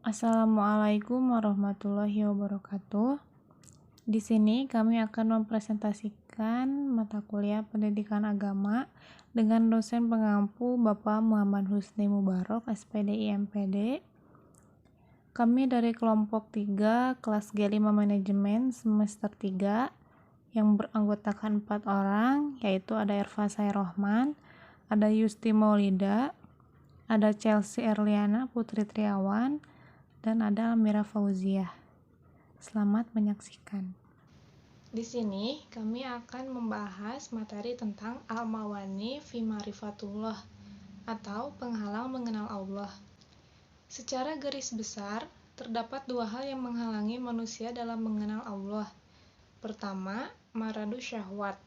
Assalamualaikum warahmatullahi wabarakatuh. Di sini kami akan mempresentasikan mata kuliah Pendidikan Agama dengan dosen pengampu Bapak Muhammad Husni Mubarok, SPD IMPD. Kami dari kelompok 3, kelas G5 Manajemen semester 3 yang beranggotakan 4 orang, yaitu ada Erva Sayrohman, ada Yusti Maulida, ada Chelsea Erliana Putri Triawan, dan ada Almira Fauziah. Selamat menyaksikan. Di sini kami akan membahas materi tentang Al-Mawani fi Ma'rifatullah atau penghalang mengenal Allah. Secara garis besar, terdapat dua hal yang menghalangi manusia dalam mengenal Allah. Pertama, maradu syahwat,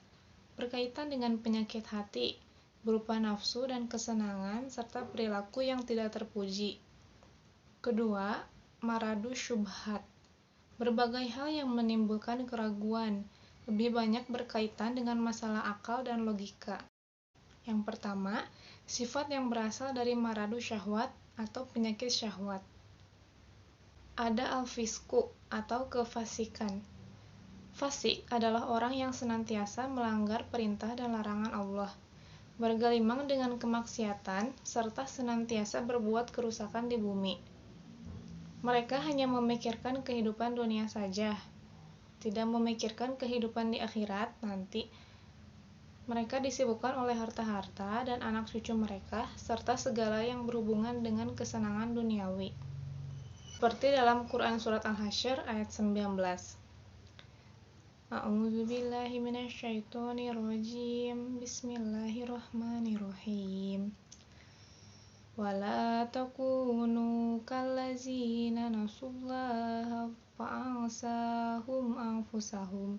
berkaitan dengan penyakit hati, berupa nafsu dan kesenangan serta perilaku yang tidak terpuji. Kedua, maradu syubhat, berbagai hal yang menimbulkan keraguan, lebih banyak berkaitan dengan masalah akal dan logika. Yang pertama, sifat yang berasal dari maradu syahwat atau penyakit syahwat. Ada al-fisku atau kefasikan. Fasik adalah orang yang senantiasa melanggar perintah dan larangan Allah, bergelimang dengan kemaksiatan, serta senantiasa berbuat kerusakan di bumi. Mereka hanya memikirkan kehidupan dunia saja, tidak memikirkan kehidupan di akhirat nanti. Mereka disibukkan oleh harta-harta dan anak cucu mereka, serta segala yang berhubungan dengan kesenangan duniawi. Seperti dalam Quran Surat Al-Hasyr ayat 19. A'udzubillahi minasyaitonirrajim. Bismillahirrahmanirrahim. Wala takunu kallazina nasullaha fa'ansahum anfusahum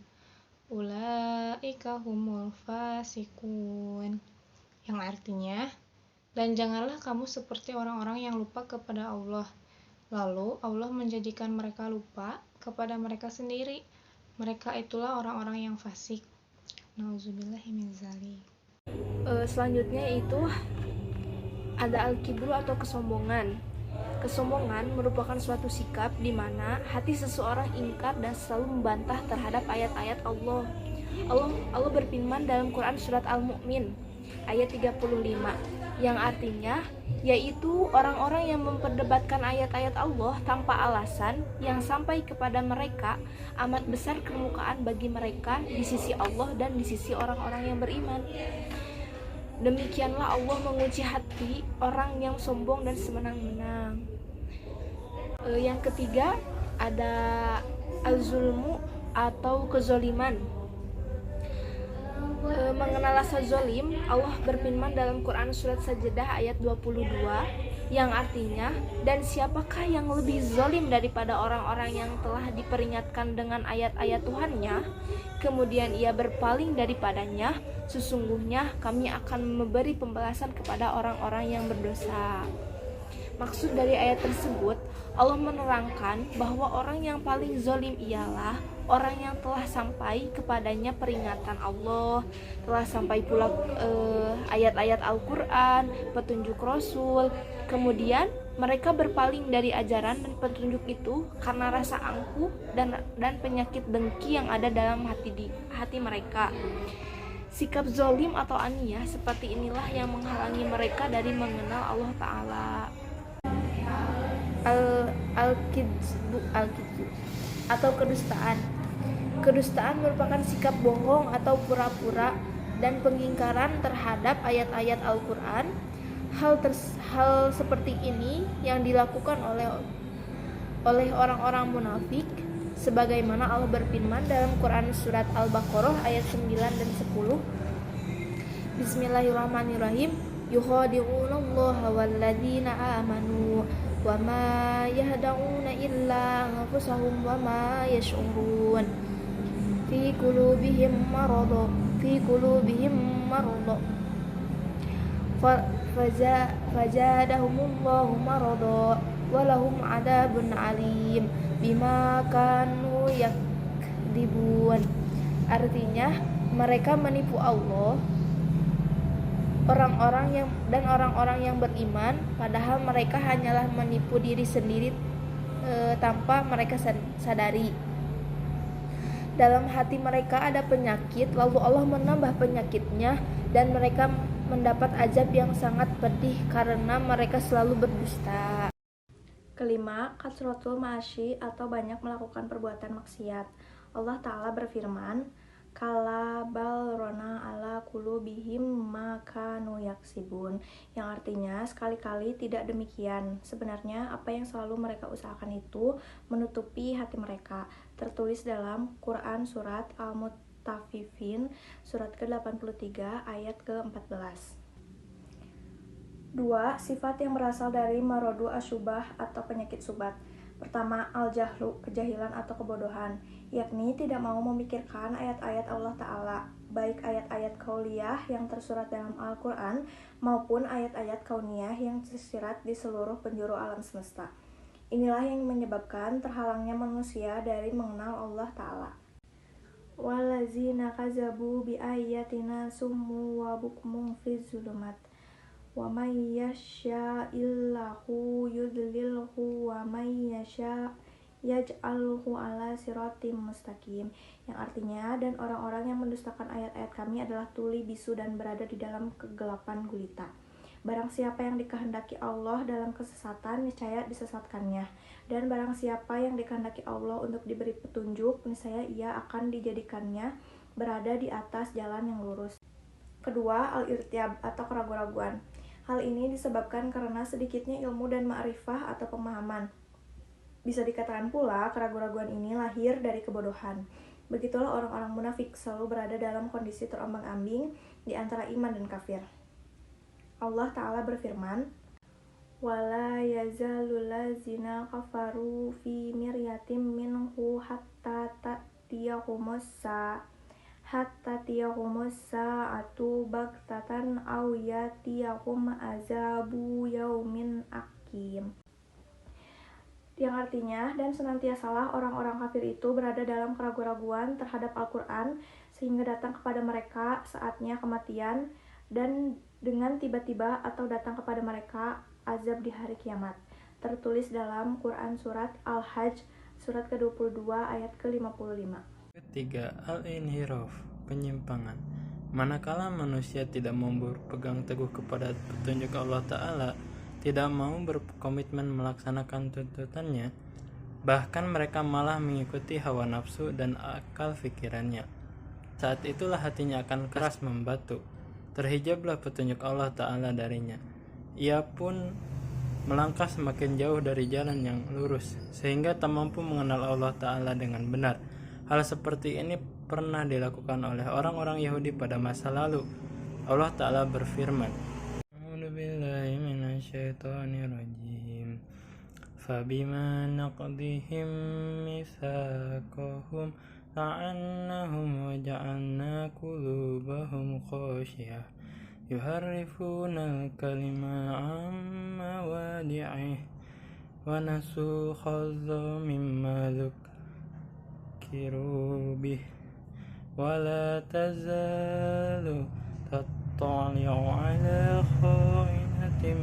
ulaika humul fasikun, yang artinya, dan janganlah kamu seperti orang-orang yang lupa kepada Allah, lalu Allah menjadikan mereka lupa kepada mereka sendiri. Mereka itulah orang-orang yang fasik. Nauzubillahi min dzalik. Selanjutnya itu ada al-kibru atau kesombongan. Kesombongan merupakan suatu sikap di mana hati seseorang ingkar dan selalu membantah terhadap ayat-ayat Allah. Allah berfirman dalam Quran Surat Al-Mu'min ayat 35, yang artinya yaitu orang-orang yang memperdebatkan ayat-ayat Allah tanpa alasan, yang sampai kepada mereka amat besar kemurkaan bagi mereka di sisi Allah dan di sisi orang-orang yang beriman. Demikianlah Allah menguji hati orang yang sombong dan semenang-menang. Yang ketiga ada al-zulmu atau kezoliman. Mengenal rasa zolim, Allah berfirman dalam Quran Surat Sajdah ayat 22, yang artinya, dan siapakah yang lebih zolim daripada orang-orang yang telah diperingatkan dengan ayat-ayat Tuhannya, kemudian ia berpaling daripadanya, sesungguhnya kami akan memberi pembalasan kepada orang-orang yang berdosa. Maksud dari ayat tersebut, Allah menerangkan bahwa orang yang paling zolim ialah orang yang telah sampai kepadanya peringatan Allah, telah sampai pula ayat-ayat Al-Quran, petunjuk Rasul, kemudian mereka berpaling dari ajaran dan petunjuk itu karena rasa angkuh dan penyakit dengki yang ada dalam hati mereka. Sikap zolim atau aniyah seperti inilah yang menghalangi mereka dari mengenal Allah Ta'ala. Al-kidzu atau kedustaan. Kedustaan merupakan sikap bohong atau pura-pura dan pengingkaran terhadap ayat-ayat Al-Quran. Hal seperti ini yang dilakukan oleh orang-orang munafik, sebagaimana Allah berfirman dalam Quran Surat Al-Baqarah ayat 9 dan 10. Bismillahirrahmanirrahim. Yukhadi'unallaha walladzina amanu wa ma yahda'una illa anfusahum wa ma yash'urun. Fi qulubihim marad fazadahumullahu marada wa lahum adabun alim bima kanu yakdibun. Artinya, mereka menipu Allah, orang-orang yang beriman, padahal mereka hanyalah menipu diri sendiri tanpa mereka sadari. Dalam hati mereka ada penyakit, lalu Allah menambah penyakitnya, dan mereka mendapat azab yang sangat pedih karena mereka selalu berdusta. Kelima, kasratul ma'asyi atau banyak melakukan perbuatan maksiat. Allah Ta'ala berfirman, kala bal rona ala qulubihim ma kanu yaksibun, yang artinya sekali-kali tidak demikian. Sebenarnya apa yang selalu mereka usahakan itu menutupi hati mereka. Tertulis dalam Quran surat Al-Mutaffifin surat ke-83 ayat ke-14. 2. Sifat yang berasal dari marodu asyubah atau penyakit subat. Pertama, al-jahlu, kejahilan atau kebodohan, yakni tidak mau memikirkan ayat-ayat Allah Ta'ala, baik ayat-ayat kauliyah yang tersurat dalam Al-Quran maupun ayat-ayat kauniyah yang tersirat di seluruh penjuru alam semesta. Inilah yang menyebabkan terhalangnya manusia dari mengenal Allah Ta'ala. Walazina kazabu bi ayatina summu wa bukmun fi zulumat wa may yasha'illahu yudlilhu wa may yasha' yaj'alhu ala siratim mustaqim, yang artinya, dan orang-orang yang mendustakan ayat-ayat kami adalah tuli bisu dan berada di dalam kegelapan gulita. Barang siapa yang dikehendaki Allah dalam kesesatan, niscaya disesatkannya, dan barang siapa yang dikehendaki Allah untuk diberi petunjuk, niscaya ia akan dijadikannya berada di atas jalan yang lurus. Kedua, al-irtiab atau keraguan-raguan. Hal ini disebabkan karena sedikitnya ilmu dan ma'rifah atau pemahaman. Bisa dikatakan pula keraguan-raguan ini lahir dari kebodohan. Begitulah orang-orang munafik selalu berada dalam kondisi terombang-ambing di antara iman dan kafir. Allah Ta'ala berfirman, wala yazalul ladzina kafaru fi miryatin minhu hatta ta'tiyahumus sa'atu baghtatan aw yatiyahum azabu yaumin akim, yang artinya, dan senantiasalah orang-orang kafir itu berada dalam keraguan-raguan terhadap Al-Quran sehingga datang kepada mereka saatnya kematian, dan dengan tiba-tiba atau datang kepada mereka azab di hari kiamat. Tertulis dalam Quran surat Al-Hajj surat ke-22 ayat ke-55. Ketiga, al-inhiraf, penyimpangan. Manakala manusia tidak mau berpegang teguh kepada petunjuk Allah Ta'ala, tidak mau berkomitmen melaksanakan tuntutannya, bahkan mereka malah mengikuti hawa nafsu dan akal fikirannya. Saat itulah hatinya akan keras membatu, terhijablah petunjuk Allah Ta'ala darinya. Ia pun melangkah semakin jauh dari jalan yang lurus, sehingga tak mampu mengenal Allah Ta'ala dengan benar. Hal seperti ini pernah dilakukan oleh orang-orang Yahudi pada masa lalu. Allah Ta'ala berfirman, A'udzubillahi minasyaitonirrajim. Fabima naqdihim mitsaqahum la'annahum wa ja'alna qulubahum khashiyah yuharrifuna al-kalima 'an mawadi'ih wa nasu khadza mimma bih wala tazalu tattali'u ala kha'inatin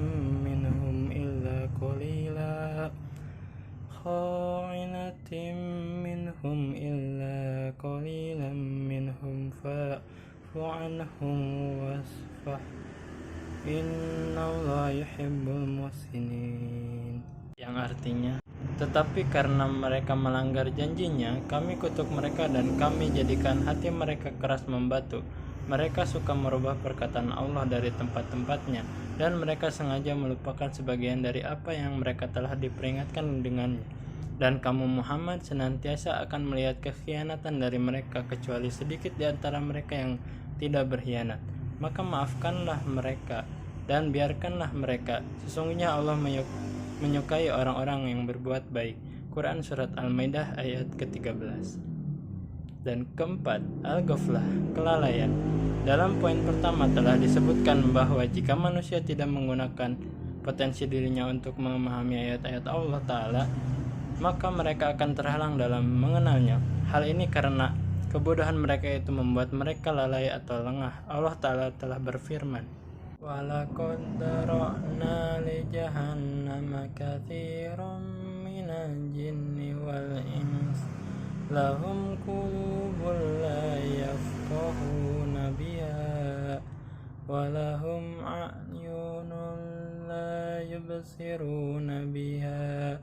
minhum illa qalilan minhum fa'fu anhum wasfah innallaha yuhibbul muhsinin, yang artinya, tetapi karena mereka melanggar janjinya, kami kutuk mereka dan kami jadikan hati mereka keras membatu. Mereka suka merubah perkataan Allah dari tempat-tempatnya, dan mereka sengaja melupakan sebagian dari apa yang mereka telah diperingatkan dengannya. Dan kamu Muhammad senantiasa akan melihat kekhianatan dari mereka, kecuali sedikit di antara mereka yang tidak berkhianat. Maka maafkanlah mereka dan biarkanlah mereka. Sesungguhnya Allah menyukai orang-orang yang berbuat baik. Quran surat Al-Maidah ayat ke-13. Dan keempat, al-ghaflah, kelalaian. Dalam poin pertama telah disebutkan bahwa jika manusia tidak menggunakan potensi dirinya untuk memahami ayat-ayat Allah Ta'ala, maka mereka akan terhalang dalam mengenalnya. Hal ini karena kebodohan mereka itu membuat mereka lalai atau lengah. Allah Ta'ala telah berfirman, وَلَقَدْ ذَرَأْنَا لِجَهَنَّمَ كَثِيرًا مِنَ lahum qulubun la yafqahuna biha wa lahum a'yunun la yubsiruna biha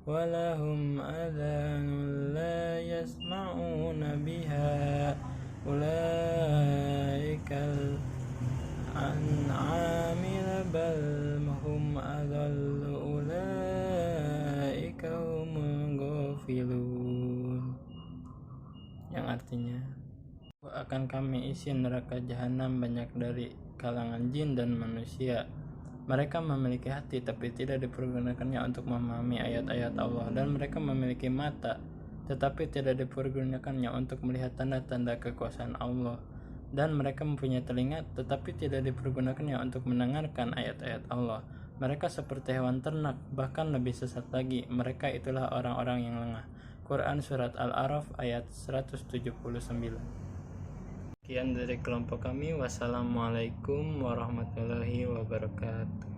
wa lahum adhanun la yasma'una biha ulaikal an'amil bal hum adallu ulaika humul ghafilun, yang artinya akan kami isi neraka jahanam banyak dari kalangan jin dan manusia. Mereka memiliki hati tapi tidak dipergunakannya untuk memahami ayat-ayat Allah, dan mereka memiliki mata tetapi tidak dipergunakannya untuk melihat tanda-tanda kekuasaan Allah, dan mereka mempunyai telinga tetapi tidak dipergunakannya untuk mendengarkan ayat-ayat Allah. Mereka seperti hewan ternak, bahkan lebih sesat lagi. Mereka itulah orang-orang yang lengah. Quran Surat Al-A'raf ayat 179. Sekian dari kelompok kami. Wassalamualaikum warahmatullahi wabarakatuh.